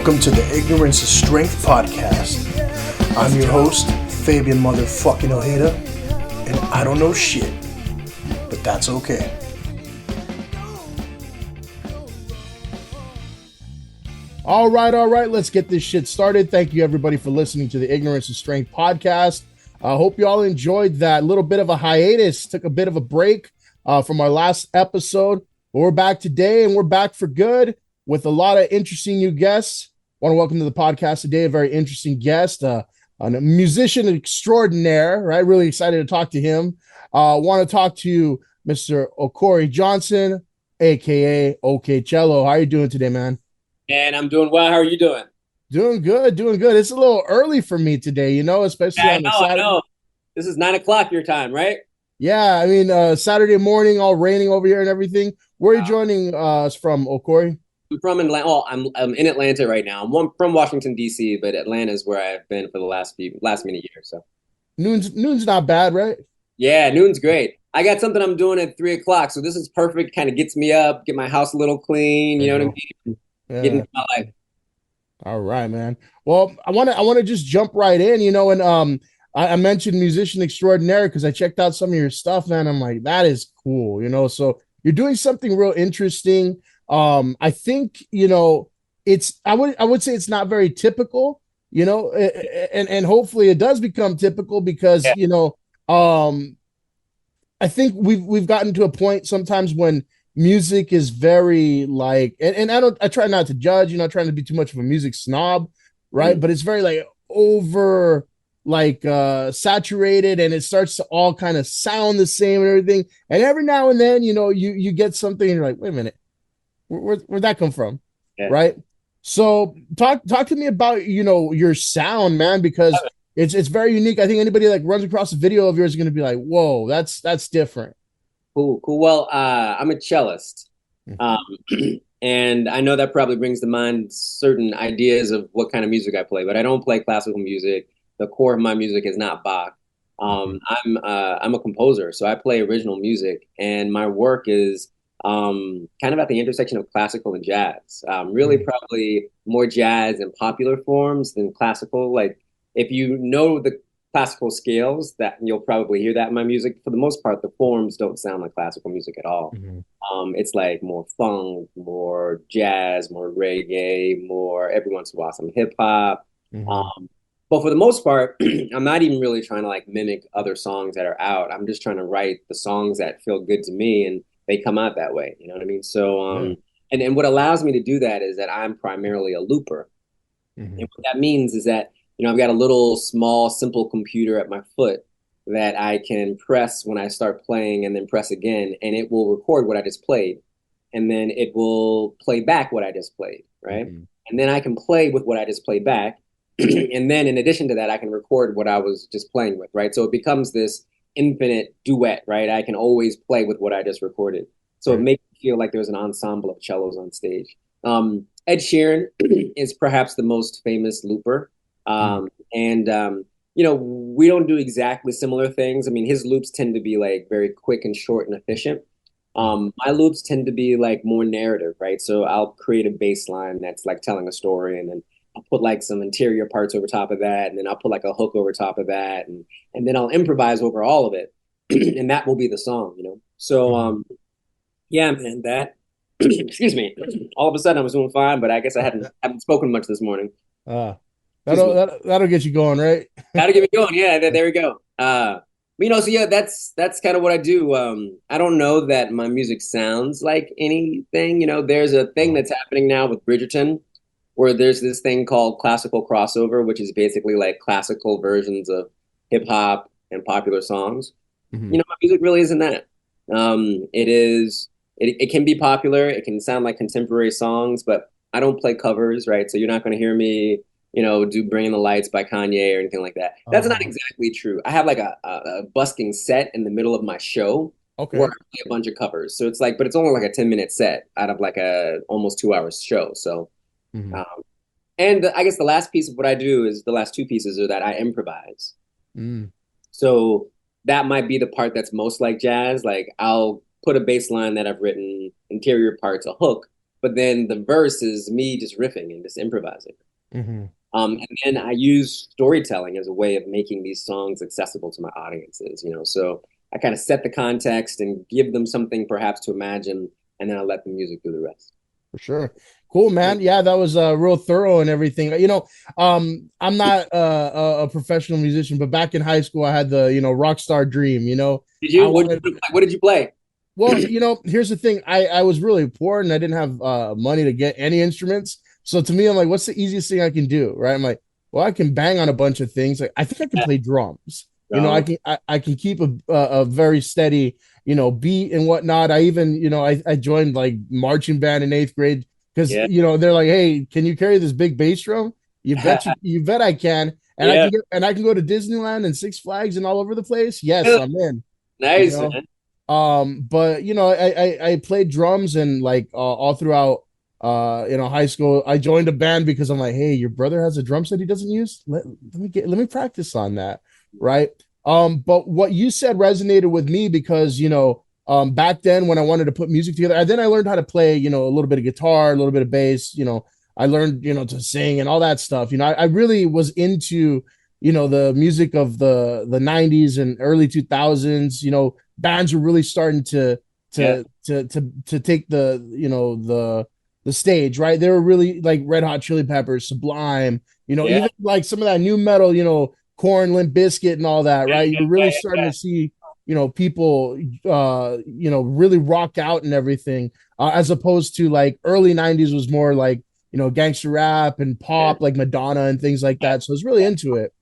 Welcome to the Ignorance is Strength podcast. I'm your host, Fabian motherfucking Ojeda, and I don't know shit, but that's okay. All right, let's get this shit started. Thank you everybody for listening to the Ignorance is Strength podcast. I hope you all enjoyed that little bit of a hiatus, took a bit of a break from our last episode. But we're back today, and we're back for good with a lot of interesting new guests. I want to welcome to the podcast today a very interesting guest, a musician extraordinaire, right? Really excited to talk to him. Want to talk to Mr. Okorie Johnson, aka OKCello. How are you doing today, man? And I'm doing well. How are you doing? Doing good. It's a little early for me today, especially on the Saturday. I know. This is 9 o'clock your time, right? Yeah, I mean, Saturday morning, all raining over here and everything. Where are you joining us from, Okorie? I'm from Atlanta. Oh, I'm in Atlanta right now. I'm from Washington D.C., but Atlanta is where I've been for the last many years. So noon's not bad, right? yeah, noon's great. I got something I'm doing at 3 o'clock, so this is perfect. Kind of gets me up, get my house a little clean. You know what I mean? Yeah. Get into my life. All right, man. Well, I want to just jump right in, and I mentioned musician extraordinaire because I checked out some of your stuff, man. I'm like, that is cool, So you're doing something real interesting. I think, I would say it's not very typical, and hopefully it does become typical because, I think we've gotten to a point sometimes when music is very like, and I try not to judge, trying to be too much of a music snob, right? Mm-hmm. But it's very like over like saturated, and it starts to all kind of sound the same and everything. And every now and then, you get something and you're like, wait a minute, where'd that come from? Yeah. Right. So talk to me about, your sound, man, because it's very unique. I think anybody like runs across a video of yours is going to be like, whoa, that's different. Cool. Well, I'm a cellist. And I know that probably brings to mind certain ideas of what kind of music I play, but I don't play classical music. The core of my music is not Bach. I'm a composer, so I play original music, and my work is kind of at the intersection of classical and jazz. Really, probably more jazz in popular forms than classical. Like if you know the classical scales, that you'll probably hear that in my music. For the most part, the forms don't sound like classical music at all. It's like more funk, more jazz, more reggae, more every once in a while some hip hop. But for the most part, I'm not even really trying to like mimic other songs that are out. I'm just trying to write the songs that feel good to me, and they come out that way. You know what I mean? So, and what allows me to do that is that I'm primarily a looper. And what that means is that I've got a little small, simple computer at my foot that I can press when I start playing and then press again, and it will record what I just played. And then it will play back what I just played, right? And then I can play with what I just played back. And then in addition to that, I can record what I was just playing with, right? So it becomes this infinite duet, right? I can always play with what I just recorded. So it makes me feel like there's an ensemble of cellos on stage. Ed Sheeran is perhaps the most famous looper. We don't do exactly similar things. I mean, his loops tend to be like very quick and short and efficient. My loops tend to be like more narrative, right? So I'll create a bass line that's like telling a story, and then I'll put like some interior parts over top of that, and then I'll put like a hook over top of that, and then I'll improvise over all of it, and that will be the song. So yeah, man, that excuse me. All of a sudden I was doing fine, but I guess I haven't spoken much this morning. That'll get you going, right? That'll get me going. Yeah, there we go. So yeah, that's kind of what I do. I don't know that my music sounds like anything. There's a thing that's happening now with Bridgerton, where there's this thing called classical crossover, which is basically like classical versions of hip hop and popular songs. My music really isn't that. It can be popular. It can sound like contemporary songs, but I don't play covers, right? So you're not going to hear me, do Bringing the Lights by Kanye or anything like that. That's not exactly true. I have like a busking set in the middle of my show where I play a bunch of covers. So it's like, but it's only like a 10-minute set out of like a almost 2 hour show. So, and I guess the last piece of what I do is the last two pieces are that I improvise. So that might be the part that's most like jazz. Like I'll put a bass line that I've written, interior parts, a hook, but then the verse is me just riffing and just improvising. Hmm. And then I use storytelling as a way of making these songs accessible to my audiences, you know. So I kind of set the context and give them something perhaps to imagine, and then I let the music do the rest. For sure. Cool, man. Yeah, that was real thorough and everything. I'm not a professional musician, but back in high school, I had the rock star dream. Did I you? wanted. What did you play? Well, here's the thing. I was really poor and I didn't have money to get any instruments. So to me, I'm like, what's the easiest thing I can do? Right? I'm like, well, I can bang on a bunch of things. Like, I think I can play drums. I Um, can keep a very steady beat and whatnot. I even I joined like marching band in eighth grade because yeah, they're like, hey, can you carry this big bass drum? You bet I can. And yeah, I can go to Disneyland and Six Flags and all over the place. Yes, I'm in. You nice, know. man. But I played drums and like all throughout high school. I joined a band because I'm like, hey, your brother has a drum set he doesn't use. Let me practice on that, right? But what you said resonated with me because back then when I wanted to put music together, then I learned how to play a little bit of guitar, a little bit of bass. I learned to sing and all that stuff. I really was into the music of the 90s and early 2000s. Bands were really starting Yeah, to take the stage, right? They were really like Red Hot Chili Peppers, Sublime, yeah, even like some of that new metal, Corn, Limp Bizkit, and all that, right? You're really starting to see people really rock out and everything, as opposed to like early 90s was more like gangster rap and yeah, pop, like Madonna and things like that. So I was really into it.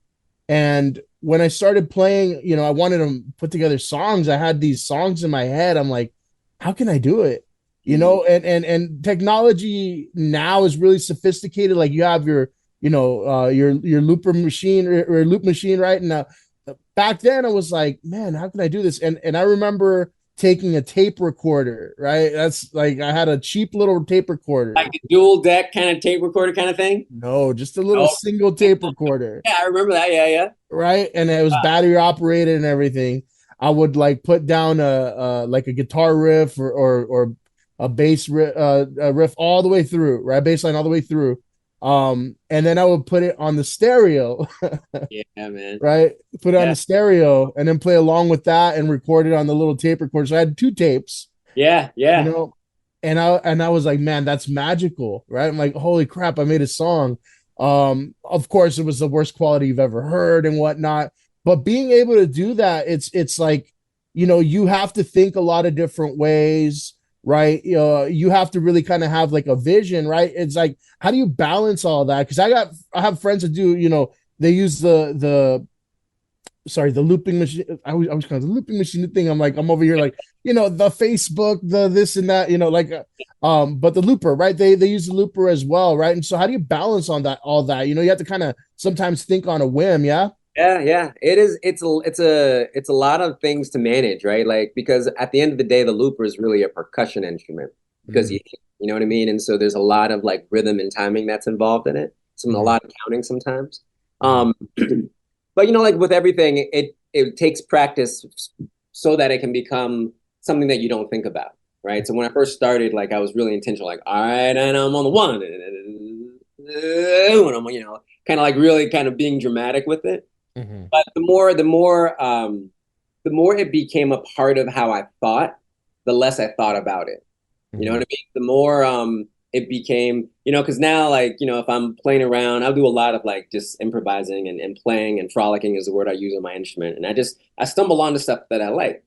And when I started playing, I wanted to put together songs. I had these songs in my head. I'm like, how can I do it? Mhm. And technology now is really sophisticated. Like you have your looper machine or loop machine, right? And back then I was like, man, how can I do this? And I remember taking a tape recorder, right? That's like I had a cheap little tape Like recorder. a dual deck kind of tape recorder kind of thing. No, just a little Oh, single tape recorder, yeah, I remember that. Yeah, yeah. right? And it was battery operated and everything. I would like put down like a guitar riff or a bass riff all the way through, right? Bass line all the way through. And then I would put it on the stereo, Yeah, man. right? Put it on Yeah, the stereo and then play along with that and record it on the little tape recorder. So I had two tapes, yeah, you yeah. know, and I was like, man, that's magical, right? I'm like, holy crap, I made a song. Of course, it was the worst quality you've ever heard and whatnot. But being able to do that, it's like, you have to think a lot of different ways, right? You have to really kind of have like a vision, right? It's like, how do you balance all that? Because I have friends that do, they use the looping machine. I was kind of the looping machine thing. I'm like, I'm over here like, the Facebook, the this and that, like, but the looper, right? They use the looper as well, right? And so how do you balance on that, all that? You have to kind of sometimes think on a whim, yeah. Yeah, yeah. It is. It's a lot of things to manage, right? Like because at the end of the day, the looper is really a percussion instrument because Mm-hmm. you know what I mean. And so there's a lot of like rhythm and timing that's involved in it. A Mm-hmm. lot of counting sometimes. Mm-hmm. Um, but like with everything, it takes practice so that it can become something that you don't think about, right? So when I first started, like I was really intentional, like all right, and I'm on the one, and I'm kind of like really kind of being dramatic with it. Mm-hmm. But the more it became a part of how I thought, the less I thought about it. You know Mm-hmm. what I mean? The more it became, because now like, if I'm playing around, I'll do a lot of like just improvising and playing and frolicking is the word I use on my instrument. And I stumble onto stuff that I like.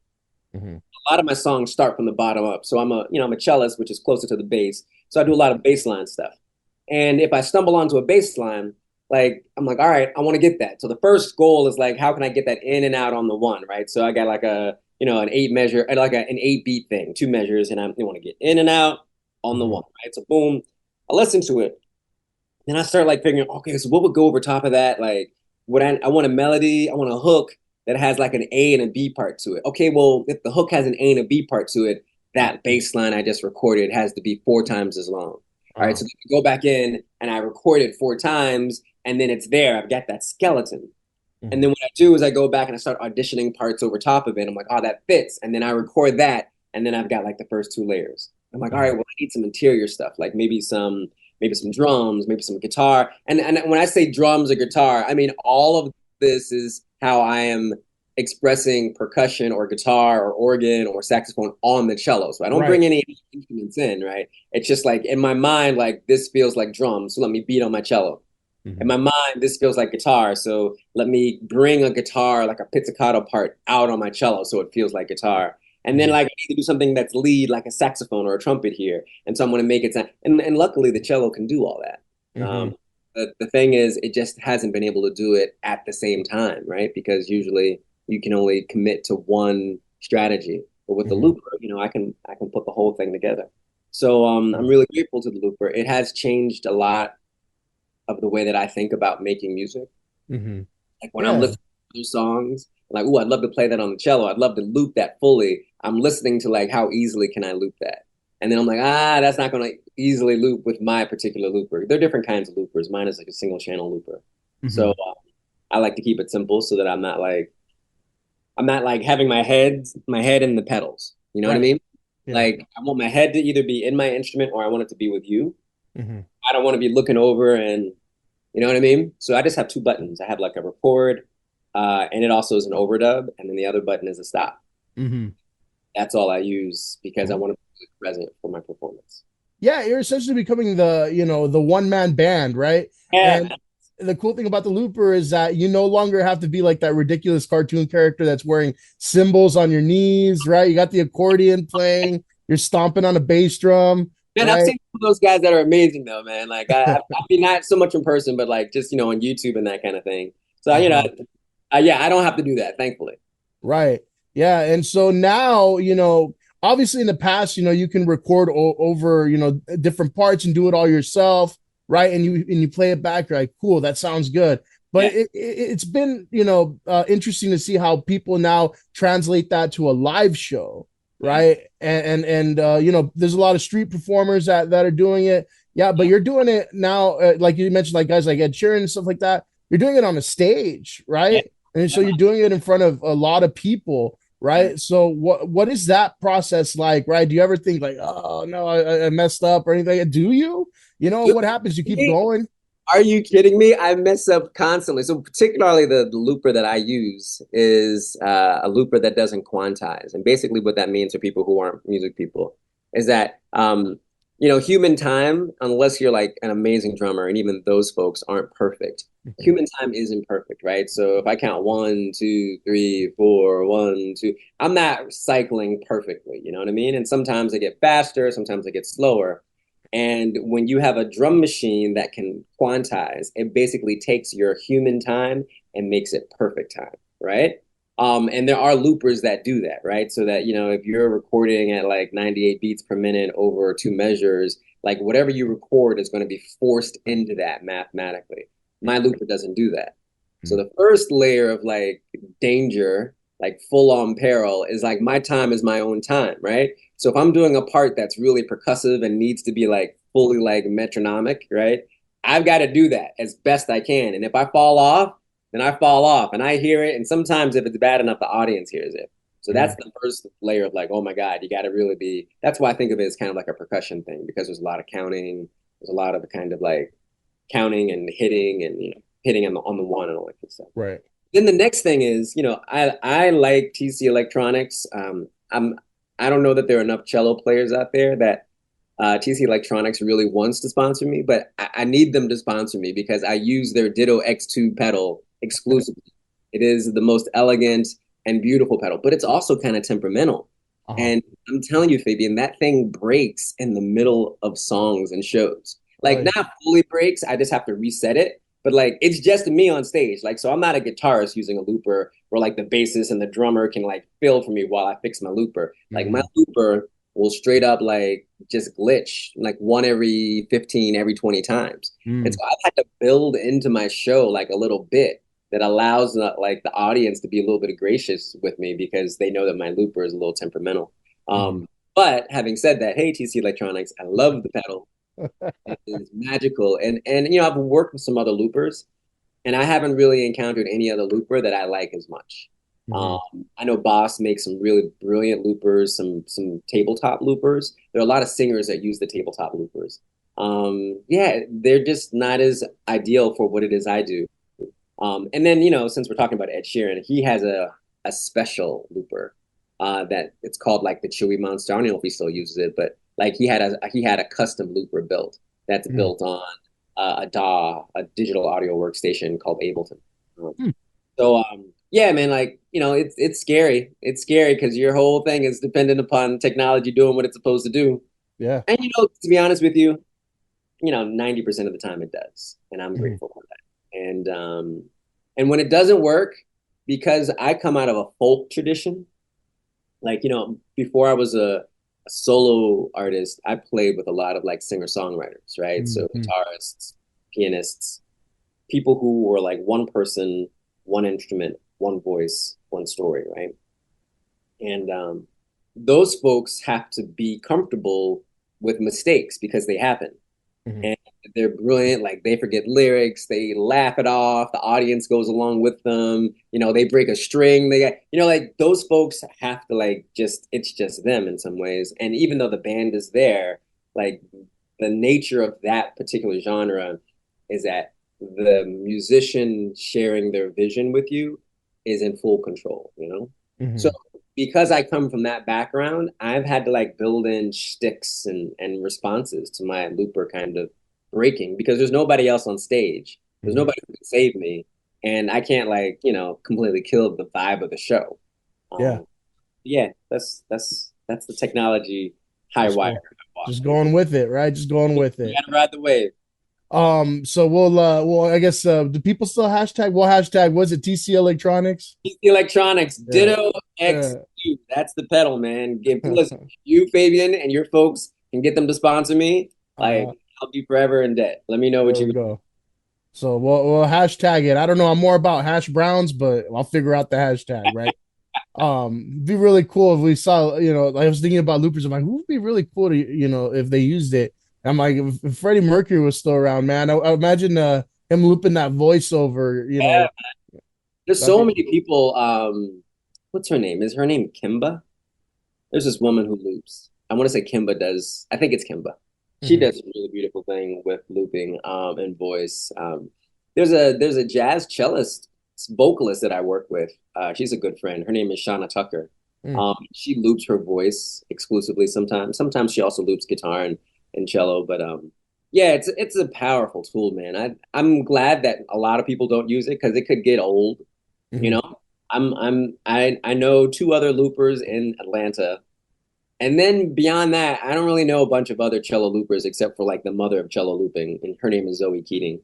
Mm-hmm. A lot of my songs start from the bottom up. So I'm a cellist, which is closer to the bass. So I do a lot of bass line stuff. And if I stumble onto a bass line, like I'm like, all right, I want to get that. So the first goal is like, how can I get that in and out on the one, right? So I got like an 8 measure, like an 8 beat thing, 2 measures, and I want to get in and out on the Mm-hmm. one, right? So boom, I listen to it. Then I start like figuring, okay, so what would go over top of that? Like, I want a melody, I want a hook that has like an A and a B part to it. Okay, well, if the hook has an A and a B part to it, that bass line I just recorded has to be 4 times as long. All right, Wow. so then I go back in and I record it 4 times, and then it's there. I've got that skeleton. And Mm-hmm. then what I do is I go back and I start auditioning parts over top of it. I'm like, oh, that fits. And then I record that, and then I've got like the first 2 layers. I'm like, all right, Mhm. well, I need some interior stuff, like maybe some drums, maybe some guitar. And when I say drums or guitar, I mean all of this is how I am expressing percussion or guitar or organ or saxophone on the cello. So I don't bring Right. any instruments in, right? It's just like in my mind, like this feels like drums, so let me beat on my cello. In Mhm. my mind, this feels like guitar, so let me bring a guitar, like a pizzicato part, out on my cello so it feels like guitar. And then Mhm. like I need to do something that's lead, like a saxophone or a trumpet here, and so I'm going to make it sound. And luckily, the cello can do all that. Mhm. The thing is, it just hasn't been able to do it at the same time, right? Because usually you can only commit to one strategy. But with the Mhm. looper, I can put the whole thing together. So I'm Mhm. really grateful to the looper. It has changed a lot of the way that I think about making music. Mhm. Like when I'm Yeah. listening to new songs, like, oh, I'd love to play that on the cello. I'd love to loop that fully. I'm listening to like how easily can I loop that? And then I'm like, that's not going to easily loop with my particular looper. There are different kinds of loopers. Mine is like a single channel looper. So Mhm. I like to keep it simple so that I'm not like having my head in the pedals. You know what I Right. mean? Yeah. Like I want my head to either be in my instrument or I want it to be with you. Mhm. I don't want to be looking over and you know what I mean? So I just have two buttons. I have like a record, and it also is an overdub, and then the other button is a stop. Mhm. That's all I use because I Cool. want to be present for my performance. Yeah, you're essentially becoming the one man band, right? Yeah, And man. the cool thing about the looper is that you no longer have to be like that ridiculous cartoon character that's wearing cymbals on your knees, right? You got the accordion playing, you're stomping on a bass drum, Man, I've right? seen some of those guys that are amazing though, man. Like I mean, not so much in person, but like just on YouTube and that kind of thing. So Uh-huh. yeah, I don't have to do that, thankfully. Right. Yeah. And so now, obviously in the past, you can record over, different parts and do it all yourself. Right. And you play it back. You're like, cool, that sounds good. But Yeah, it's been, interesting to see how people now translate that to a live show. yeah, Right. And there's a lot of street performers that are doing it. Yeah. But you're doing it now, like you mentioned, like guys like Ed Sheeran and stuff like that. You're doing it on a stage. yeah. Right. And so you're doing it in front of a lot of people, Yeah. right? So what is that process like, right? Do you ever think like, oh no, I messed up or anything? Do you? What happens? You keep Dude, going. are you kidding me? I mess up constantly. So particularly the looper that I use is a looper that doesn't quantize. And basically what that means for people who aren't music people is that human time, unless you're like an amazing drummer, and even those folks aren't perfect. Mhm. Human time isn't perfect, right? So if I count 1, 2, 3, 4, 1, 2, I'm not cycling perfectly, you know what I mean? And sometimes I get faster, sometimes I get slower. And when you have a drum machine that can quantize, it basically takes your human time and makes it perfect time, right? And there are loopers that do that, right? So that, if you're recording at like 98 beats per minute over two measures, like whatever you record is going to be forced into that mathematically. My looper doesn't do that. So the first layer of like danger, like full on peril, is like my time is my own time, right? So if I'm doing a part that's really percussive and needs to be like fully like metronomic, right? I've got to do that as best I can. And if I fall off, then I fall off and I hear it. And sometimes if it's bad enough, the audience hears it. So that's Mhm. the first layer of like, oh my God, you got to really be. That's why I think of it as kind of like a percussion thing because there's a lot of counting. There's a lot of the kind of like counting and hitting and hitting on the one and all that good stuff. Right. Then the next thing is, I like TC Electronics. I don't know that there are enough cello players out there that TC Electronics really wants to sponsor me, but I need them to sponsor me because I use their Ditto X2 pedal exclusively. It is the most elegant and beautiful pedal, but it's also kind of temperamental. Uh-huh. And I'm telling you, Fabian, that thing breaks in the middle of songs and shows. Like Right. not fully breaks, I just have to reset it. But like it's just me on stage. Like so I'm not a guitarist using a looper where like the bassist and the drummer can like fill for me while I fix my looper. Like my Mhm. looper will straight up like just glitch like one every 15, every 20 times. And Mm. so I've had to build into my show like a little bit that allows like the audience to be a little bit gracious with me because they know that my looper is a little temperamental. Mhm. But having said that, hey TC Electronics, I love the pedal. It is magical. And I've worked with some other loopers and I haven't really encountered any other looper that I like as much. Hmm. I know Boss makes some really brilliant loopers, some tabletop loopers. There are a lot of singers that use the tabletop loopers. Yeah, they're just not as ideal for what it is I do. And then, since we're talking about Ed Sheeran, he has a special looper that it's called like the Chewy Monster. I don't know if he still uses it, but like he had a custom looper built that's Hmm. built on a DAW, a digital audio workstation called Ableton. Um, Hmm. so yeah, man, like it's scary. It's scary because your whole thing is dependent upon technology doing what it's supposed to do. Yeah. And to be honest with you, 90% of the time it does, and I'm Hmm. grateful for that. And when it doesn't work, because I come out of a folk tradition, like before I was a solo artist, I played with a lot of like singer-songwriters, right? So Hmm. guitarists, pianists, people who were like one person, one instrument, one voice, one story, right? And those folks have to be comfortable with mistakes because they happen, Hmm. and they're brilliant. Like they forget lyrics, they laugh it off. The audience goes along with them. They break a string. They got, like those folks have to like just it's just them in some ways. And even though the band is there, like the nature of that particular genre is that the musician sharing their vision with you is in full control. So Hmm. because I come from that background, I've had to like build in shticks and responses to my looper kind of breaking because there's nobody else on stage. There's Hmm. nobody who can save me. And I can't like, completely kill the vibe of the show. Yeah. Um, yeah, that's the technology high Just wire go, I walk. just going with it, right? Just going with You it. gotta ride the wave. So well, I guess do people still hashtag? Well, hashtag was it TC Electronics? PC Electronics, Yeah. Ditto Yeah. XU. That's the pedal, man. Listen, you, Fabian, and your folks can get them to sponsor me. Like, Uh, I'll be forever in debt. Let me know what there we you. go. So we'll hashtag it. I don't know. I'm more about hash browns, but I'll figure out the hashtag, right? It'd be really cool if we saw, I was thinking about loopers. I'm like, who would be really cool to, if they used it. I'm like, if Freddie Mercury was still around, man, I imagine him looping that voiceover, Yeah, there's that'd so be many people. What's her name? Is her name Kimba? There's this woman who loops. I want to say Kimba does. I think it's Kimba. She Mhm. does a really beautiful thing with looping and voice. There's a jazz cellist vocalist that I work with. She's a good friend. Her name is Shauna Tucker. Mm. She loops her voice exclusively sometimes. Sometimes she also loops guitar and cello. But yeah, it's a powerful tool, man. I'm glad that a lot of people don't use it because it could get old. You Mhm. know, I know two other loopers in Atlanta, and then beyond that, I don't really know a bunch of other cello loopers except for like the mother of cello looping, and her name is Zoe Keating.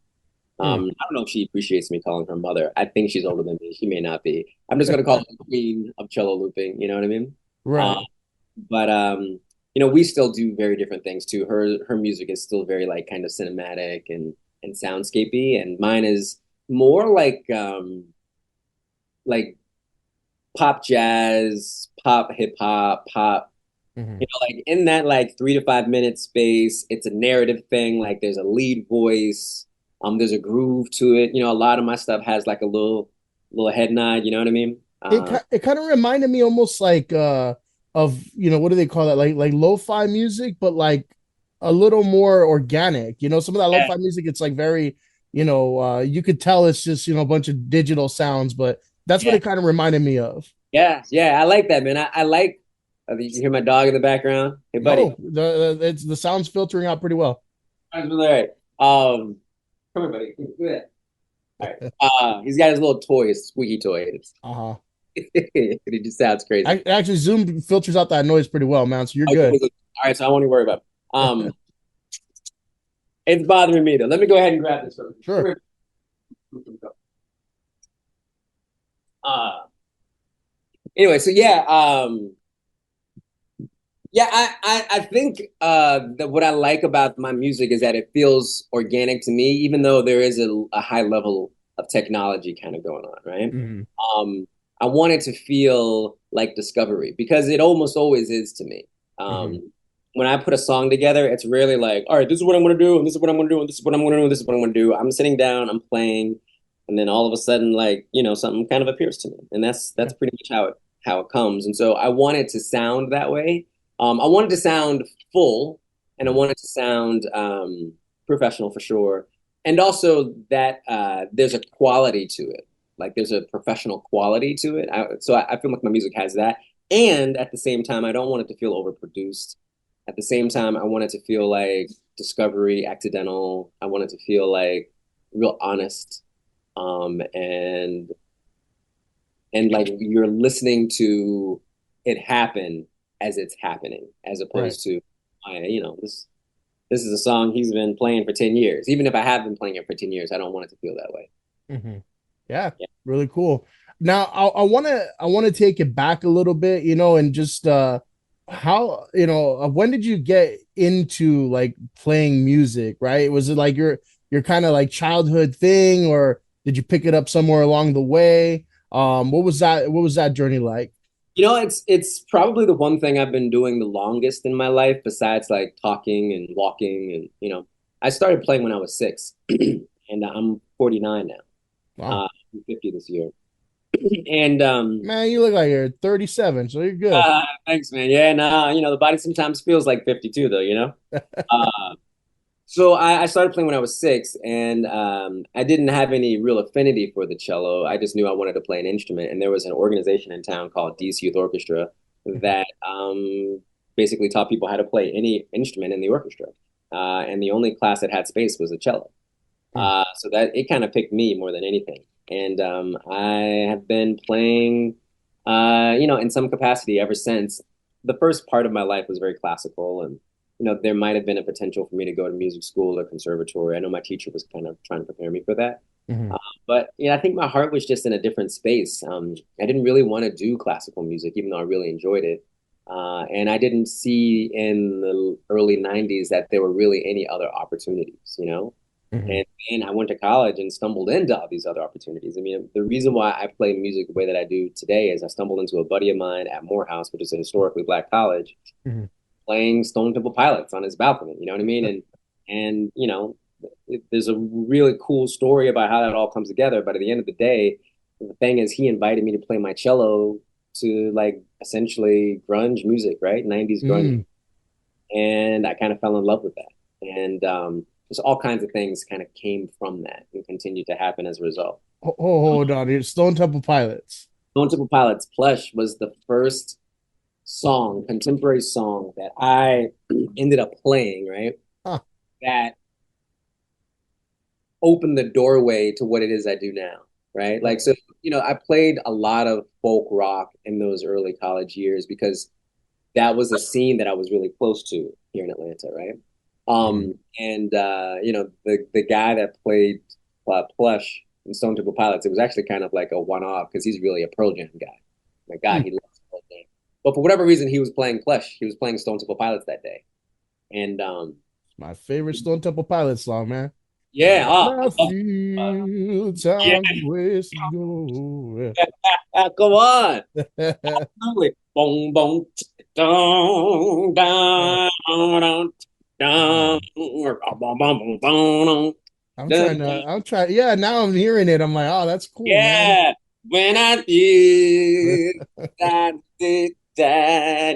Mm. I don't know if she appreciates me calling her mother. I think she's older than me. She may not be. I'm just gonna call her the queen of cello looping. You know what I mean? Uh, Right. but we still do very different things too. Her music is still very like kind of cinematic and soundscapey, and mine is more like pop jazz, pop hip hop, pop. Mhm. Like in that like 3 to 5 minute space, it's a narrative thing. Like there's a lead voice, there's a groove to it. A lot of my stuff has like a little head nod. You know what I mean? It kind of reminded me almost like of what do they call that, like lo-fi music, but like a little more organic. Some of that Yeah, lo-fi music, it's like very, you could tell it's just a bunch of digital sounds, but that's what yeah, it kind of reminded me of. yeah, yeah. I like that, man. I like. You hear my dog in the background? Hey, buddy. No, it's the sounds filtering out pretty well. All right. Come here, buddy. Do that. All right. He's got his little toy, his squeaky toy. Uh-huh. It just sounds crazy. Actually, Zoom filters out that noise pretty well, man. So you're Okay, good. all right, so I won't even worry about it. It's bothering me though. Let me go ahead and grab this from you. Sure. Uh, anyway, so yeah, yeah, I think that what I like about my music is that it feels organic to me, even though there is a high level of technology kind of going on, right? Hmm. Um, I want it to feel like discovery because it almost always is to me. Hmm. When I put a song together, it's really like, all right, this is what I'm going to do, and this is what I'm going to do, and this is what I'm going to do, and this is what I'm going to do. I'm sitting down, I'm playing, and then all of a sudden, like, something kind of appears to me, and that's pretty much how it comes. And so I wanted to sound that way. I wanted to sound full, and I wanted to sound professional for sure, and also that there's a quality to it, like there's a professional quality to it. So I feel like my music has that, and at the same time, I don't want it to feel overproduced. At the same time, I want it to feel like discovery, accidental. I want it to feel like real honest, and like you're listening to it happen as it's happening, as Right. opposed to, this is a song he's been playing for 10 years. Even if I have been playing it for 10 years, I don't want it to feel that way. Hmm. Yeah, Yeah. really cool. Now I want to take it back a little bit, and just how, when did you get into like playing music, right? Was it like your kind of like childhood thing, or did you pick it up somewhere along the way? What was that journey like? It's probably the one thing I've been doing the longest in my life, besides like talking and walking. And I started playing when I was 6, and I'm 49 now. Wow. I'm 50 this year. And Man, you look like you're 37, so you're good. thanks, man. Yeah, nah, the body sometimes feels like 52, though. Uh, So I started playing when I was 6, and I didn't have any real affinity for the cello. I just knew I wanted to play an instrument, and there was an organization in town called D's Youth Orchestra that basically taught people how to play any instrument in the orchestra. And the only class that had space was the cello. So that it kind of picked me more than anything. And I have been playing, in some capacity ever since. The first part of my life was very classical, and there might have been a potential for me to go to music school or conservatory. I know my teacher was kind of trying to prepare me for that. Mhm. But I think my heart was just in a different space. I didn't really want to do classical music, even though I really enjoyed it. And I didn't see in the early 90s that there were really any other opportunities. Mhm. And then I went to college and stumbled into all these other opportunities. I mean, the reason why I play music the way that I do today is I stumbled into a buddy of mine at Morehouse, which is a historically black college, Mhm. playing Stone Temple Pilots on his balcony. You know what I mean? And there's a really cool story about how that all comes together. But at the end of the day, the thing is, he invited me to play my cello to like essentially grunge music, right? 90s grunge, Mm. and I kind of fell in love with that. And just all kinds of things kind of came from that and continued to happen as a result. Hold on, here, Stone Temple Pilots. Stone Temple Pilots Plush was the first song, contemporary song that I ended up playing, right? Huh. That opened the doorway to what it is I do now, right? Like, so, I played a lot of folk rock in those early college years because that was a scene that I was really close to here in Atlanta, right? Mhm. And the guy that played Plush in Stone Temple Pilots, it was actually kind of like a one-off because he's really a Pearl Jam guy. My God, Mm. he loves Pearl Jam. But for whatever reason, he was playing Plush. He was playing Stone Temple Pilots that day. And My favorite Stone Temple Pilots song, man. yeah, When I I love uh, feel yeah, time waste go. come on. Absolutely. Boom, boom, dong, Yeah. dong, dong, dong, Man, boom, boom, boom, boom, I'm dun, trying dun. to. I'm trying. Yeah, now I'm hearing it. I'm like, oh, that's cool, man. Yeah. When I feel that, that, yeah,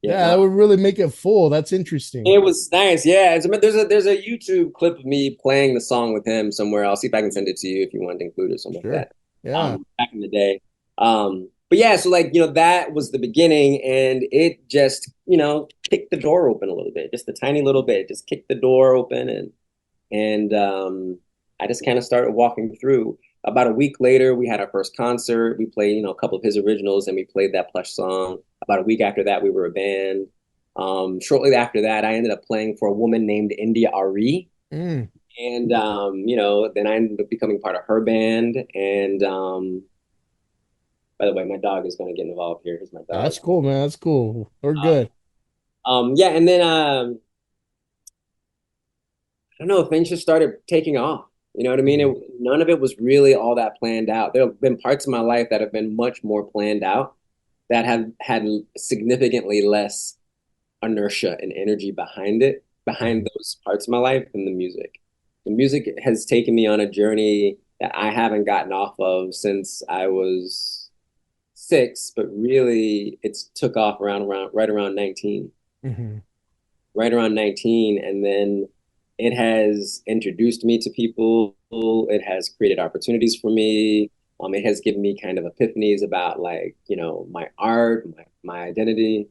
Yeah, no, that would really make it full. That's interesting. it was nice. Yeah, there's a YouTube clip of me playing the song with him somewhere. I'll see if I can send it to you if you want to include it or something like Sure. that. Yeah. Back in the day. But yeah, so like that was the beginning, and it just kicked the door open a little bit, just a tiny little bit, just kicked the door open, and I just kind of started walking through. About a week later, we had our first concert. We played a couple of his originals, and we played that Plush song. About a week after that, we were a band. Shortly after that, I ended up playing for a woman named India Ari. Mm. And then I ended up becoming part of her band. And by the way, my dog is going to get involved here. Here's my dog. That's cool, man. That's cool. We're Um, good. yeah, and then I don't know, things just started taking off. You know what I mean? Mhm. None of it was really all that planned out. There have been parts of my life that have been much more planned out, that have had significantly less inertia and energy behind Mhm. those parts of my life than the music. the music has taken me on a journey that I haven't gotten off of since I was 6, but really it's took off right around 19. Hmm. Right around 19, and then it has introduced me to people. It has created opportunities for me. It has given me kind of epiphanies about like, my art, my identity.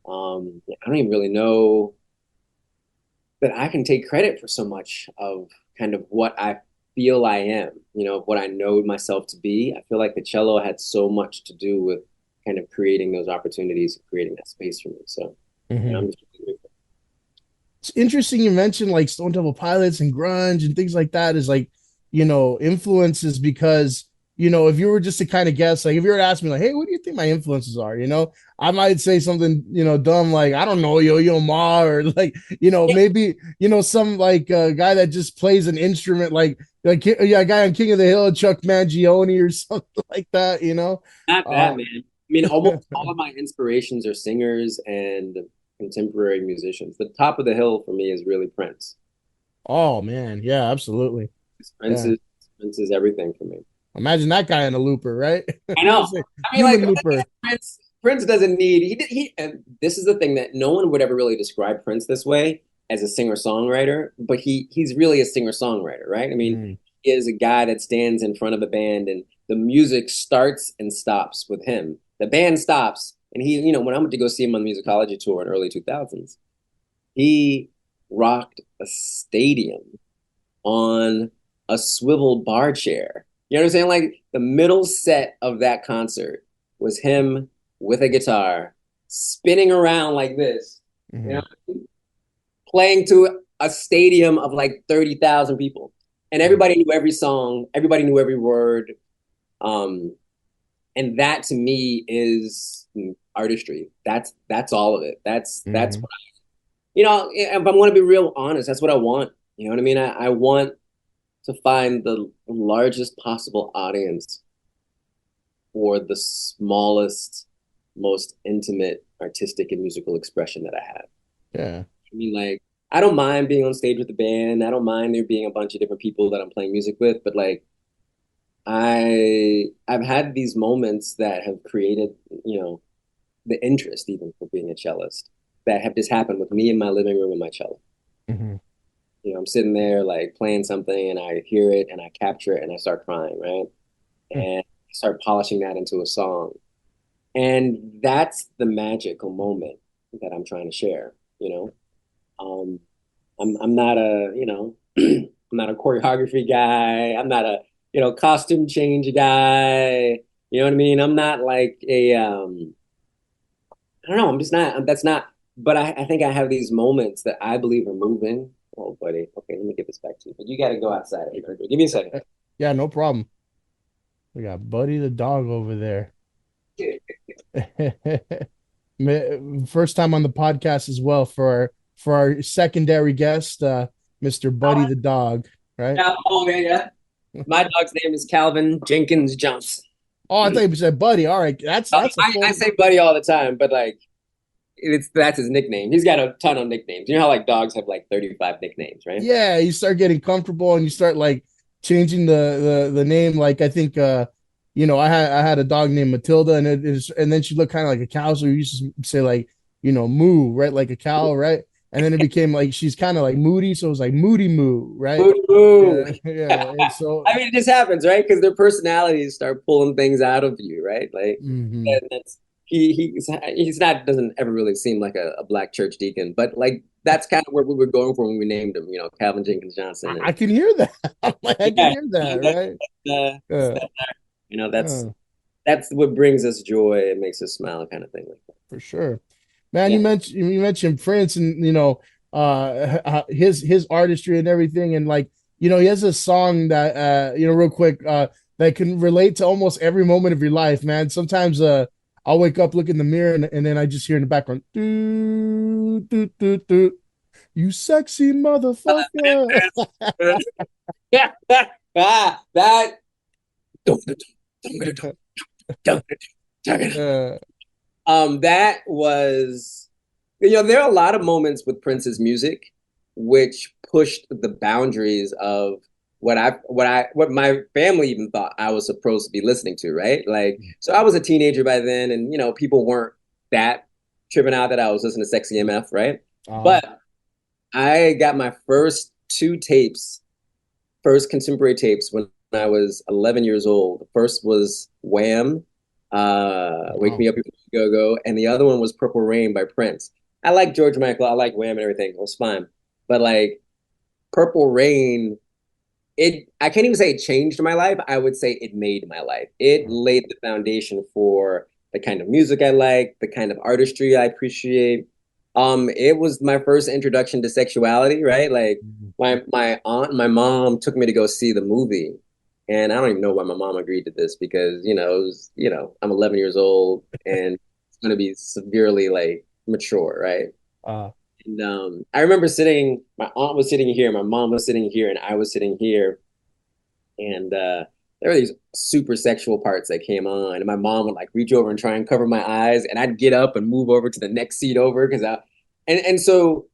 I don't even really know that I can take credit for so much of kind of what I feel I am, what I know myself to be. I feel like the cello had so much to do with kind of creating those opportunities, creating that space for me. So, Hmm. I'm just really grateful. It's interesting you mentioned like Stone Temple Pilots and grunge and things like that is like, influences because, if you were just to kind of guess, like if you were to ask me like, hey, what do you think my influences are? I might say something, dumb like, I don't know, Yo-Yo Ma, or like, maybe, some like guy that just plays an instrument yeah, a guy on King of the Hill, Chuck Mangione or something like that. Not Uh, that, man. I mean, almost all of my inspirations are singers and contemporary musicians. The top of the hill for me is really Prince. oh man, yeah, absolutely. Prince Yeah. is Prince is everything for me. Imagine that guy in a looper, right? I What know. is it? I mean, like Human looper. Prince doesn't need and this is the thing that no one would ever really describe Prince this way as a singer-songwriter, but he's really a singer-songwriter, right? I mean, Mm, he is a guy that stands in front of a band and the music starts and stops with him. The band stops and when I went to go see him on the musicology tour in early 2000s, he rocked a stadium on a swivel bar chair. You know what I'm saying? Like the middle set of that concert was him with a guitar spinning around like this, you know, mhm. playing to a stadium of like 30,000 people. And Wow. everybody knew every song, everybody knew every word. Um, and that to me is artistry. That's all of it. That's Mhm. what if I'm going to be real honest, that's what I want. You know what I mean? I want to find the largest possible audience for the smallest, most intimate artistic and musical expression that I have. Yeah. I mean, like, I don't mind being on stage with the band. I don't mind there being a bunch of different people that I'm playing music with, but like, I've had these moments that have created, the interest even for being a cellist that have just happened with me in my living room and my cello. Mhm. I'm sitting there like playing something and I hear it and I capture it and I start crying, right? Mm. And start polishing that into a song. And that's the magical moment that I'm trying to share, you know. Um, I'm not I'm not a choreography guy. I'm not a, costume change guy. You know what I mean? I'm not like I don't know, I'm just not that's not but I think I have these moments that I believe are moving. Oh, buddy. Okay, let me get this back to you. But you got to go outside. Give me a second. Yeah, no problem. We got Buddy the dog over there. First time on the podcast as well for our secondary guest, Mr. Buddy the dog, right? Yeah, oh, yeah. My dog's name is Calvin Jenkins Johnson. Oh, I thought you said Buddy. All right, that's a I full. say Buddy all the time, but like that's his nickname. He's got a ton of nicknames. You know how like dogs have like 35 nicknames, right? Yeah, you start getting comfortable and you start like changing the name. Like I think I had a dog named Matilda and it is and then she looked kind of like a cow, so you used to say like, moo, right? Like a cow, right? And then it became like she's kind of like moody, so it was like Moody Moo, right? Boo. Yeah, yeah. And so I mean, it just happens, right? Because their personalities start pulling things out of you, right? Like mhm. that's he's not doesn't ever really seem like a black church deacon, but like that's kind of where we were going for when we named him, Calvin Jenkins Johnson, I and can hear that. I'm like, I can yeah, hear that, right? it's Yeah, that, that's yeah, what brings us joy. It makes us smile, kind of thing like that. for sure. Man, you Yeah. mentioned you mentioned Prince and his artistry and everything, and like he has a song that real quick that can relate to almost every moment of your life, man. Sometimes I'll wake up, look in the mirror, and then I just hear in the background, doo, doo, doo, doo, you sexy motherfucker. Yeah. That uh, that was there are a lot of moments with Prince's music which pushed the boundaries of what my family even thought I was supposed to be listening to, right? Like, so I was a teenager by then, and people weren't that tripping out that I was listening to Sexy MF, right? Uh, But I got my first two tapes, first contemporary tapes when I was 11 years old. The first was Wham, Wake oh, Me Up Before You Go Go, and the other one was Purple Rain by Prince. I like George Michael, I like Wham and everything. It was fine. But like Purple Rain, I can't even say it changed my life. I would say it made my life. It laid the foundation for the kind of music I like, the kind of artistry I appreciate. It was my first introduction to sexuality, right? Like my aunt and my mom took me to go see the movie. And I don't even know why my mom agreed to this because, it was, I'm 11 years old and it's going to be severely like mature, right? uh, And I remember my aunt was sitting here, my mom was sitting here, and I was sitting here. And there were these super sexual parts that came on. And my mom would like reach over and try and cover my eyes. And I'd get up and move over to the next seat over and so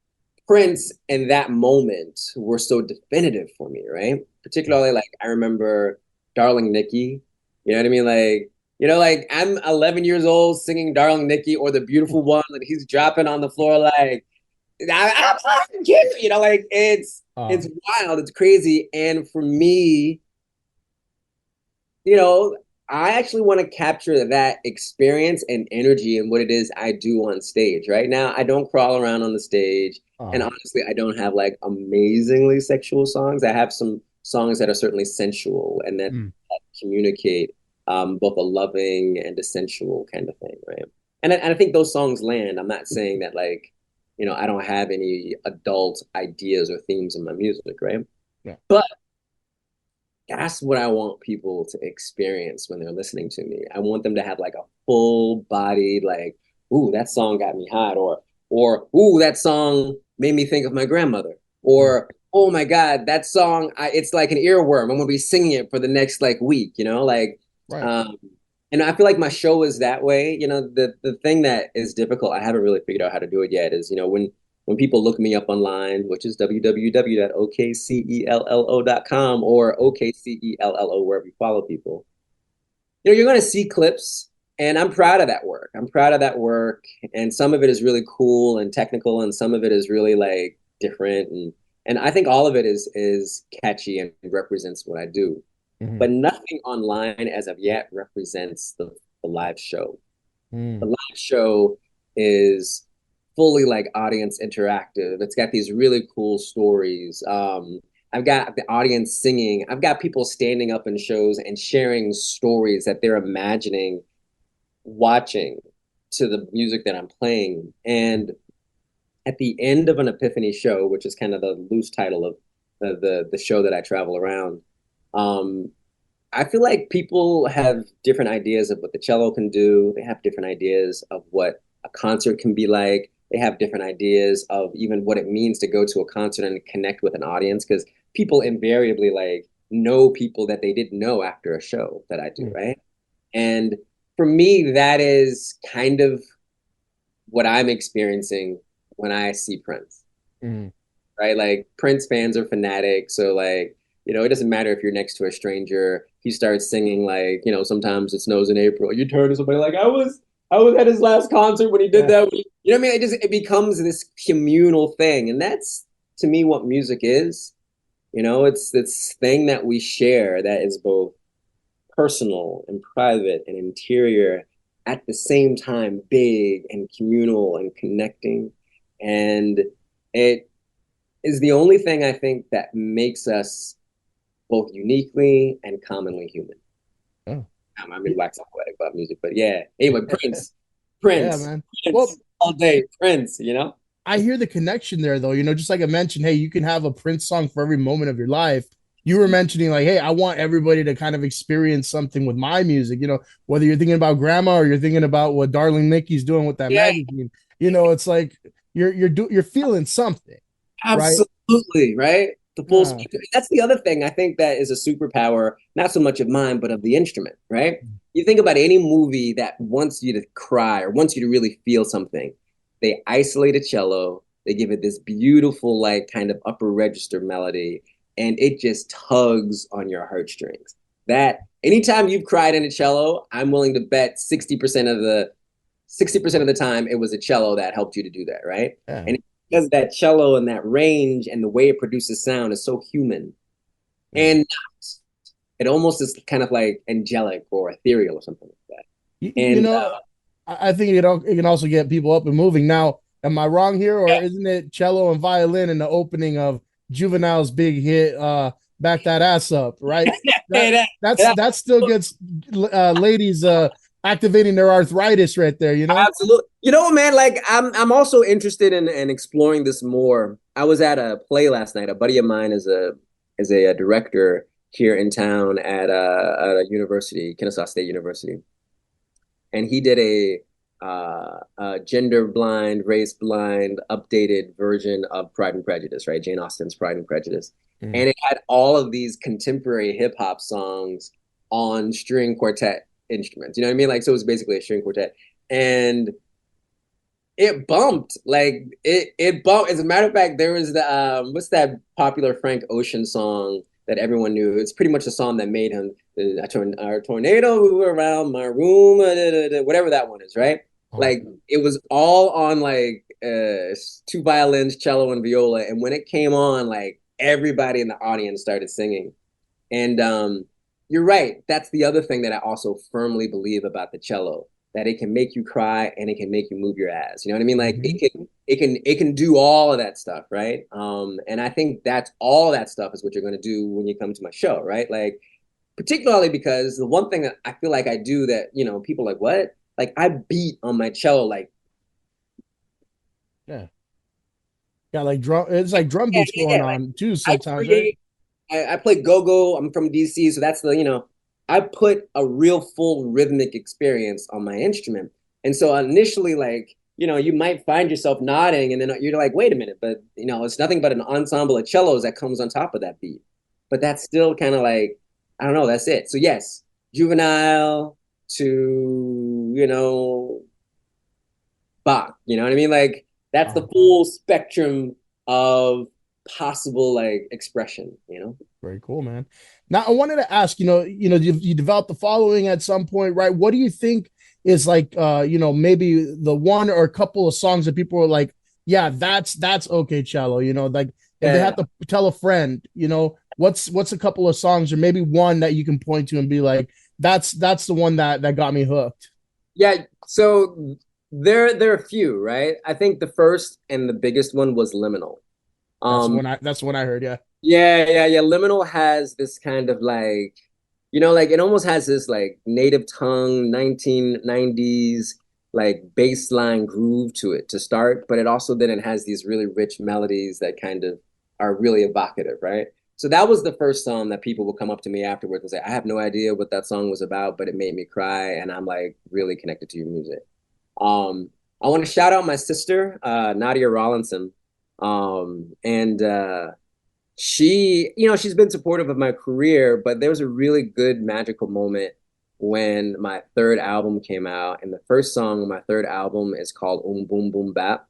Prince and that moment were so definitive for me, right? Particularly like I remember Darling Nikki. You know what I mean? Like, like I'm 11 years old singing Darling Nikki or The Beautiful One, and he's dropping on the floor like I'm fucking kidding. Like uh, it's wild, it's crazy. And for me, you know, I actually want to capture that experience and energy and what it is I do on stage. Right now, I don't crawl around on the stage. And uh, honestly, I don't have like amazingly sexual songs. I have some songs that are certainly sensual and mm, that communicate both a loving and a sensual kind of thing, right? And I think those songs land. I'm not saying that like, I don't have any adult ideas or themes in my music, right? yeah. But that's what I want people to experience when they're listening to me. I want them to have like a full body, like, ooh, that song got me hot, or ooh, that song made me think of my grandmother, Mm, or oh my God, that song, it's like an earworm. I'm gonna be singing it for the next like week, like, right. um, and I feel like my show is that way. The thing that is difficult, I haven't really figured out how to do it yet, is when people look me up online, which is www.okcello.com or OKCello, wherever you follow people, you're going to see clips. And I'm proud of that work. I'm proud of that work. And some of it is really cool and technical, and some of it is really like different. And I think all of it is catchy and represents what I do. Hmm. But nothing online as of yet represents the live show. The Mm, live show is fully like audience interactive. It's got these really cool stories. I've got the audience singing. I've got people standing up in shows and sharing stories that they're imagining watching to the music that I'm playing. And at the end of an Epiphany show, which is kind of the loose title of the show that I travel around, um, I feel like people have different ideas of what the cello can do. They have different ideas of what a concert can be like. They have different ideas of even what it means to go to a concert and connect with an audience because people invariably like know people that they didn't know after a show that I do, mm, right? And for me, that is kind of what I'm experiencing when I see Prince, mm. right? Like Prince fans are fanatics, so like it doesn't matter if you're next to a stranger. He starts singing like sometimes it snows in April. You turn to somebody like I was at his last concert when he did Yeah. that. You know what I mean? It becomes this communal thing, and that's to me what music is. It's this thing that we share that is both personal and private and interior at the same time, big and communal and connecting, and it is the only thing I think that makes us both uniquely and commonly human. Oh. I'm in wax poetic about music, but yeah. Anyway, Prince, Yeah, Prince, man. Prince, Well, all day, Prince. I hear the connection there, though. Just like I mentioned, hey, you can have a Prince song for every moment of your life. You were mentioning, like, hey, I want everybody to kind of experience something with my music. Whether you're thinking about grandma or you're thinking about what Darling Nikki's doing with that Yeah, magazine. It's like you're feeling something, right? absolutely, right? The full Yeah. speaker. That's the other thing I think that is a superpower, not so much of mine, but of the instrument, right? You think about any movie that wants you to cry or wants you to really feel something. They isolate a cello, They give it this beautiful, like kind of upper register melody, and it just tugs on your heartstrings. That anytime you've cried in a cello, I'm willing to bet 60% of the time it was a cello that helped you to do that, right? Yeah. And because that cello and that range and the way it produces sound is so human Yeah. and it almost is kind of like angelic or ethereal or something like You, that. you And know, I think it can also get people up and moving. Now, am I wrong here, or isn't it cello and violin in the opening of Juvenile's big hit, "Back That Ass Up"? Right. That that, that's that, that still gets ladies activating their arthritis right there. You know. absolutely. You know, man, like I'm also interested in exploring this more. I was at a play last night. A buddy of mine is a director here in town at a university, Kennesaw State University, and he did a gender blind, race blind, updated version of Pride and Prejudice, right? Jane Austen's Pride and Prejudice, Mm. and it had all of these contemporary hip hop songs on string quartet instruments. You know what I mean? Like, so it was basically a string quartet, and it bumped like it bumped. As a matter of fact, there was the what's that popular Frank Ocean song that everyone knew? It's pretty much the song that made him a tornado move around my room, whatever that one is, right? Oh, Like it was all on like two violins, cello, and viola, and when it came on, like everybody in the audience started singing. And you're right. That's the other thing that I also firmly believe about the cello, that it can make you cry and it can make you move your ass. You know what I mean? Like mhm. it can do all of that stuff, right? And I think that's all that stuff is what you're going to do when you come to my show, right? Like particularly because the one thing that I feel like I do that, people are like, what? Like I beat on my cello like Yeah. Yeah, like drum. It's like drum yeah, beats yeah, going yeah. Like on too I sometimes, right? create I play go-go. I'm from DC, so that's I put a real full rhythmic experience on my instrument. And so initially, like, you might find yourself nodding, and then you're like, wait a minute, but it's nothing but an ensemble of cellos that comes on top of that beat. But that's still kind of like, I don't know, that's it. So yes, juvenile to, Bach, you know what I mean? Like that's the Oh, full spectrum of possible like expression. very cool, man. Now I wanted to ask, you developed the following at some point, right? What do you think is like, maybe the one or a couple of songs that people are like, yeah, that's okay, cello. Like if they Yeah. have to tell a friend, what's a couple of songs or maybe one that you can point to and be like, that's the one that got me hooked. Yeah, so there are a few, right? I think the first and the biggest one was Liminal. Um, That's the one I heard. Yeah. yeah, yeah, yeah. Liminal has this kind of like, like it almost has this like native tongue 1990s like baseline groove to it to start, but it also then it has these really rich melodies that kind of are really evocative, right? So that was the first song that people will come up to me afterwards and say, I have no idea what that song was about, but it made me cry, and I'm like really connected to your music. Um, I want to shout out my sister, Nadia Rollinson. And she's been supportive of my career, but there was a really good magical moment when my third album came out, and the first song on my third album is called Boom Boom Bap.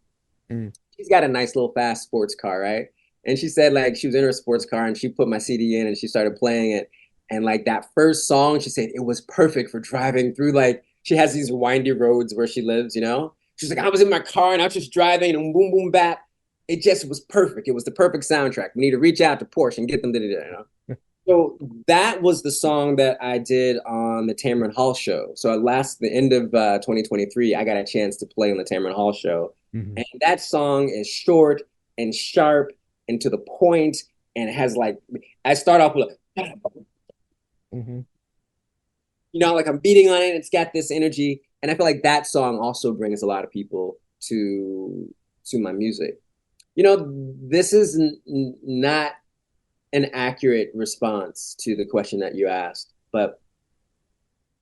Mm. She's got a nice little fast sports car, right? And she said like she was in her sports car and she put my CD in and she started playing it. And like that first song, she said it was perfect for driving through like she has these windy roads where she lives. She's like, I was in my car and I was just driving and boom boom bap. It just was perfect. It was the perfect soundtrack. We need to reach out to Porsche and get them to do that. So that was the song that I did on the Tamron Hall show. So the end of 2023, I got a chance to play on the Tamron Hall show. Mhm. And that song is short and sharp and to the point, and it has like I start off with Mhm. like I'm beating on it. It's got this energy, and I feel like that song also brings a lot of people to my music. This is not an accurate response to the question that you asked, but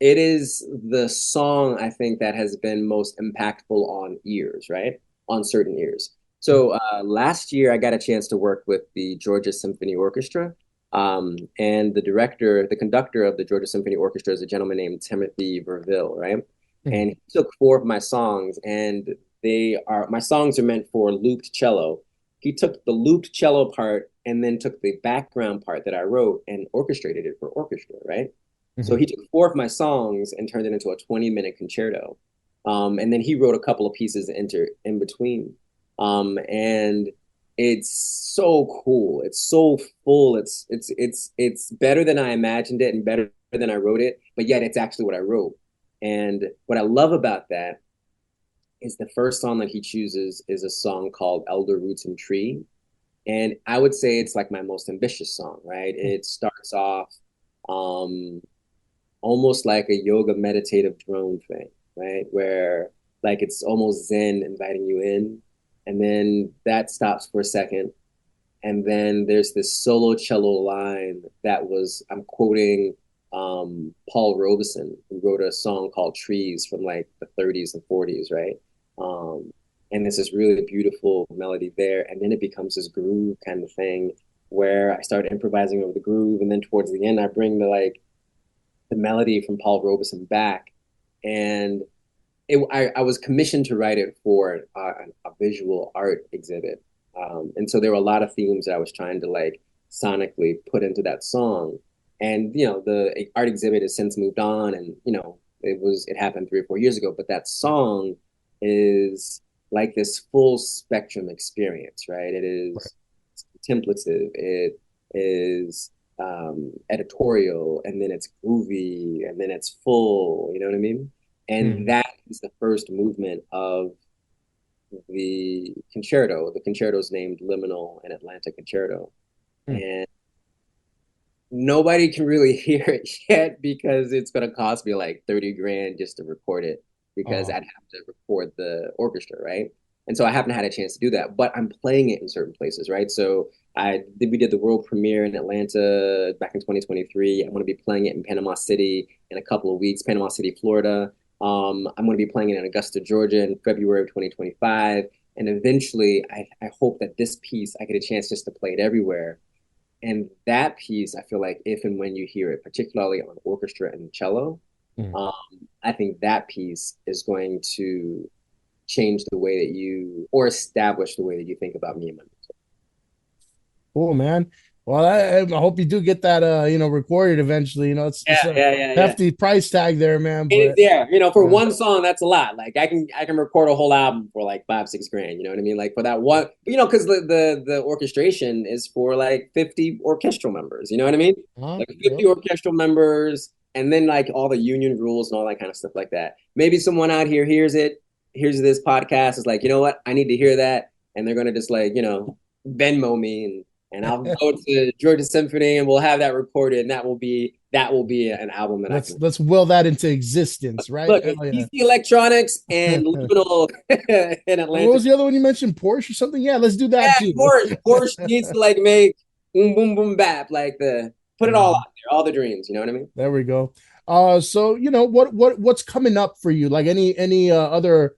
it is the song I think that has been most impactful on ears, right? On certain ears. So last year, I got a chance to work with the Georgia Symphony Orchestra. And the conductor of the Georgia Symphony Orchestra is a gentleman named Timothy Verville, right? Mhm. And he took four of my songs, and my songs are meant for looped cello. He took the looped cello part and then took the background part that I wrote and orchestrated it for orchestra, right? So Mhm. he took four of my songs and turned it into a 20-minute concerto. And then he wrote a couple of pieces in between. And it's so cool. It's so full. It's better than I imagined it and better than I wrote it, but yet it's actually what I wrote. And what I love about that is the first song that he chooses is a song called Elder Roots and Tree. And I would say it's like my most ambitious song, right? It starts off um, almost like a yoga meditative drone thing, right? Where like it's almost Zen inviting you in. And then that stops for a second. And then there's this solo cello line that was, I'm quoting Paul Robeson, who wrote a song called Trees from like the 30s and 40s, right? Um, and there's this really beautiful melody there. And then it becomes this groove kind of thing where I start improvising over the groove. And then towards the end, I bring the melody from Paul Robeson back. And I was commissioned to write it for a visual art exhibit. And so there were a lot of themes that I was trying to like sonically put into that song. And, the art exhibit has since moved on and, it happened 3 or 4 years ago, but that song is like this full spectrum experience, right? It Right. is contemplative. It is editorial, and then it's groovy, and then it's full. You know what I mean? And Mhm. that is the first movement of the concerto. The concerto is named Liminal and Atlanta Concerto. Mhm. And nobody can really hear it yet because it's going to cost me like 30 grand just to record it because Oh, I'd have to record the orchestra, right? And so I haven't had a chance to do that, but I'm playing it in certain places, right? So we did the world premiere in Atlanta back in 2023. I'm going to be playing it in Panama City in a couple of weeks, Panama City, Florida. I'm going to be playing it in Augusta, Georgia in February of 2025. And eventually, I hope that this piece, I get a chance just to play it everywhere. And that piece, I feel like if and when you hear it, particularly on orchestra and cello, mhm. um, I think that piece is going to change the way that you or establish the way that you think about me and my music. Cool, man. Well, I hope you do get that, recorded eventually. It's Yeah, a yeah, yeah, yeah. hefty price tag there, man. It, But yeah, for uh, one song, that's a lot. Like I can record a whole album for like 5, 6 grand. You know what I mean? Like for that one, because the orchestration is for like 50 orchestral members. You know what I mean? Like yep. 50 orchestral members, and then like all the union rules and all that kind of stuff like that. Maybe someone out here hears this podcast, is like, you know what? I need to hear that, and they're gonna just like Venmo me and I'll go to Georgia Symphony and we'll have that recorded, and that will be an album that I let's can let's will that into existence, right? look. It's Hell yeah. PC Electronics and Liminal in And what Atlanta. was the other one you mentioned? Porsche or something? Yeah, let's do that Yeah, too. Porsche needs to like make boom boom boom bap like the put it all Mhm. out there, all the dreams. You know what I mean? There we go. So what's coming up for you? Like any other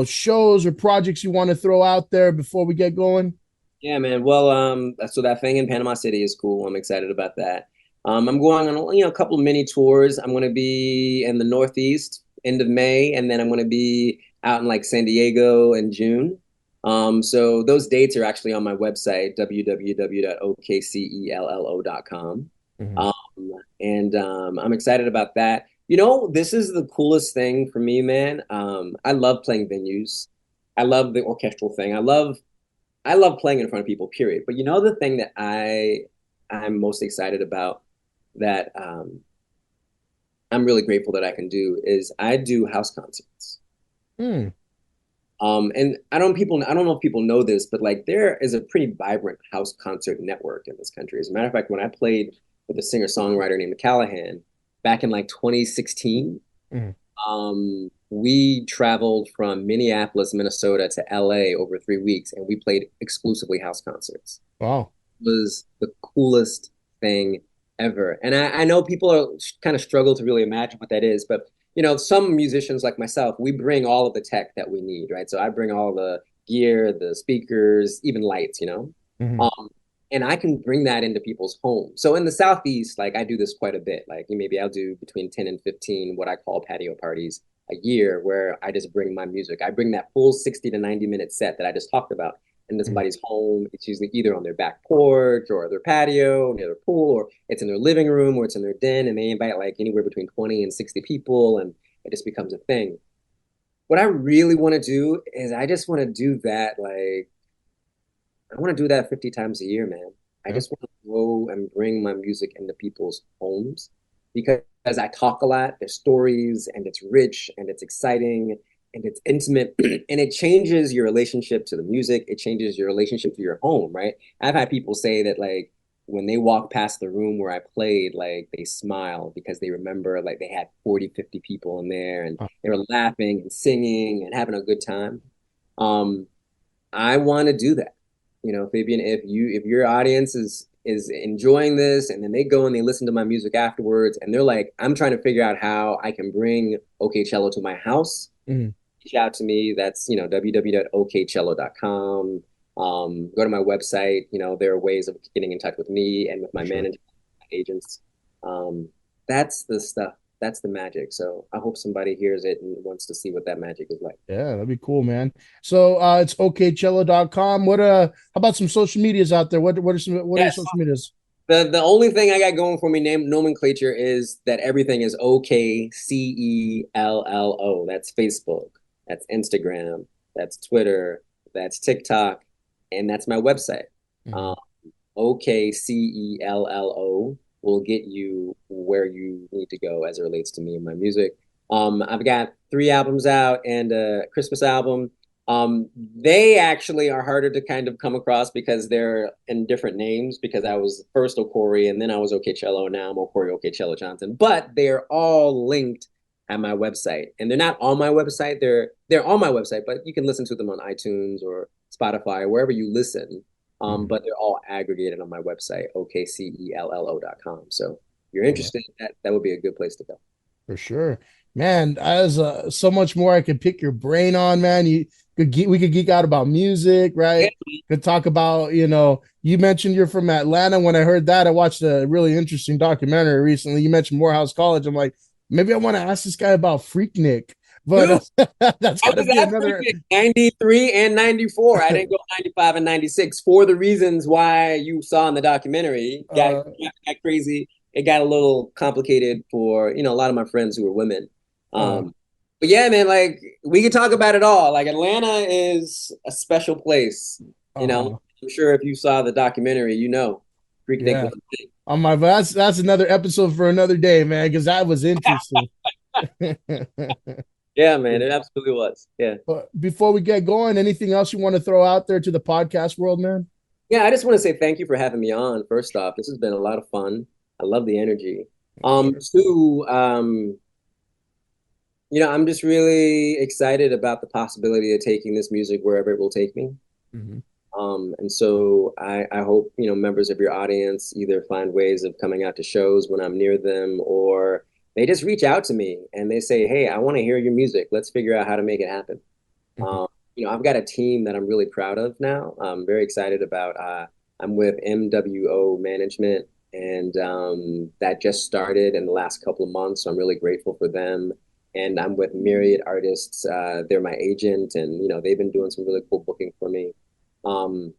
shows or projects you want to throw out there before we get going? Yeah, man. Well, so that thing in Panama City is cool. I'm excited about that. I'm going on, a couple of mini tours. I'm going to be in the Northeast end of May, and then I'm going to be out in like San Diego in June. So those dates are actually on my website, www.okcello.com. Mhm. Um, and I'm excited about that. This is the coolest thing for me, man. I love playing venues. I love the orchestral thing. I love playing in front of people, period. But the thing that I'm most excited about that I'm really grateful that I can do is I do house concerts. Hmm. And I don't know if people know this, but like there is a pretty vibrant house concert network in this country. As a matter of fact, when I played with a singer-songwriter named Callahan back in like 2016, Mhm. we traveled from Minneapolis, Minnesota to LA over 3 weeks, and we played exclusively house concerts. Wow. Was the coolest thing ever. And I know people are kind of struggle to really imagine what that is, but some musicians like myself, we bring all of the tech that we need, right? So I bring all the gear, the speakers, even lights. Mhm. Um, and I can bring that into people's homes. So in the Southeast, like I do this quite a bit. Like maybe I'll do between 10 and 15 what I call patio parties a year where I just bring my music. I bring that full 60 to 90-minute set that I just talked about into Mhm. somebody's home. It's usually either on their back porch or their patio, near their pool, or it's in their living room or it's in their den, and they invite like anywhere between 20 and 60 people, and it just becomes a thing. What I really want to do is I just want to do that like I want to do that 50 times a year, man. I Yeah. just want to go and bring my music into people's homes because I talk a lot. There's stories and it's rich and it's exciting and it's intimate and it changes your relationship to the music. It changes your relationship to your home, right? I've had people say that like when they walk past the room where I played, like they smile because they remember like they had 40, 50 people in there and Oh, they were laughing and singing and having a good time. Um, I want to do that. You know, Fabian, if your audience is enjoying this and then they go and they listen to my music afterwards and they're like, I'm trying to figure out how I can bring OKCello to my house, mhm. reach out to me. That's, www.okcello.com. Go to my website. There are ways of getting in touch with me and with For my sure. manager agents. Um, that's the stuff. That's the magic. So I hope somebody hears it and wants to see what that magic is like. Yeah, that'd be cool, man. So it's okcello.com. How about some social medias out there? What are your Yes. social medias? The only thing I got going for me name nomenclature is that everything is OKCello. That's Facebook, that's Instagram, that's Twitter, that's TikTok, and that's my website. Mhm. Um, OKCello will get you where you need to go as it relates to me and my music. I've got 3 albums out and a Christmas album. They actually are harder to kind of come across because they're in different names because I was first Okorie and then I was OKCello. Now I'm Okorie Johnson. But they're all linked at my website. And they're not on my website. They're on my website, but you can listen to them on iTunes or Spotify or wherever you listen. Mhm. But they're all aggregated on my website, okcello.com. So if you're All right. interested, that would be a good place to go. For sure, man. As so much more I could pick your brain on, man. We could geek out about music, Yeah. right? Could talk about, you mentioned you're from Atlanta. When I heard that, I watched a really interesting documentary recently. You mentioned Morehouse College. I'm like, maybe I want to ask this guy about Freaknik, but Dude, that's I got to was be at another. Freaknik 93 and 94. I didn't go 95 and 96 for the reasons why you saw in the documentary. uh, Got crazy. It got a little complicated for, a lot of my friends who were women. uh, Um, but yeah, man, like we could talk about it all. Like Atlanta is a special place. uh, I'm sure if you saw the documentary, Freaknik yeah. was a thing. On my, that's another episode for another day, man, because that was interesting. Yeah, man, it absolutely was. Yeah. But before we get going, anything else you want to throw out there to the podcast world, man? Yeah, I just want to say thank you for having me on. First off, this has been a lot of fun. I love the energy. Sure. Two, I'm just really excited about the possibility of taking this music wherever it will take me. Mhm. And so I hope, members of your audience either find ways of coming out to shows when I'm near them, or they just reach out to me and they say, "Hey, I want to hear your music. Let's figure out how to make it happen." Mhm. Um, I've got a team that I'm really proud of now. I'm very excited about. I'm with MWO Management, and that just started in the last couple of months. So I'm really grateful for them. And I'm with Myriad Artists. They're my agent, and they've been doing some really cool booking for me. Um,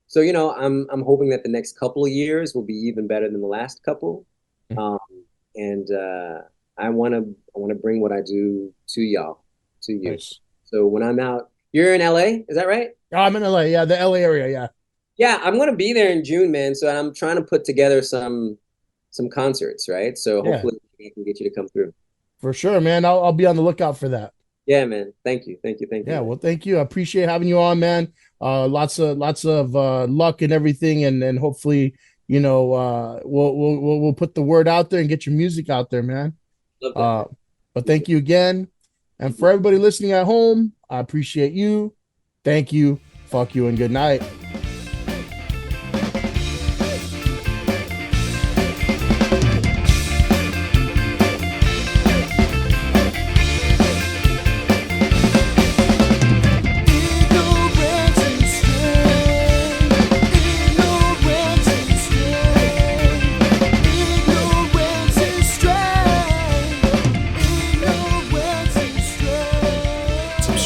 so I'm hoping that the next couple of years will be even better than the last couple. Mhm. Um, and I want to bring what I do to y'all, to you. Nice. So when I'm out, you're in LA, is that right? Oh, I'm in LA. Yeah, the LA area. Yeah, Yeah, I'm gonna be there in June, man. So I'm trying to put together some concerts, right? So yeah, hopefully I can get you to come through. for sure, man. I'll be on the lookout for that. Yeah, man. Thank you, thank you, thank you, Yeah, man. well, thank you. I appreciate having you on, man. Lots of luck and everything, and hopefully, we'll put the word out there and get your music out there, man. Love that, Uh, man. but thank you again, and for everybody listening at home, I appreciate you. Thank you. Fuck you and good night.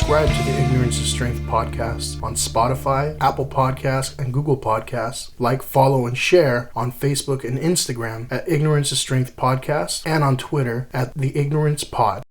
subscribe to the Ignorance is Strength podcast on Spotify, Apple Podcasts, and Google Podcasts. Like, follow, and share on Facebook and Instagram at Ignorance is Strength Podcast and on Twitter at The Ignorance Pod.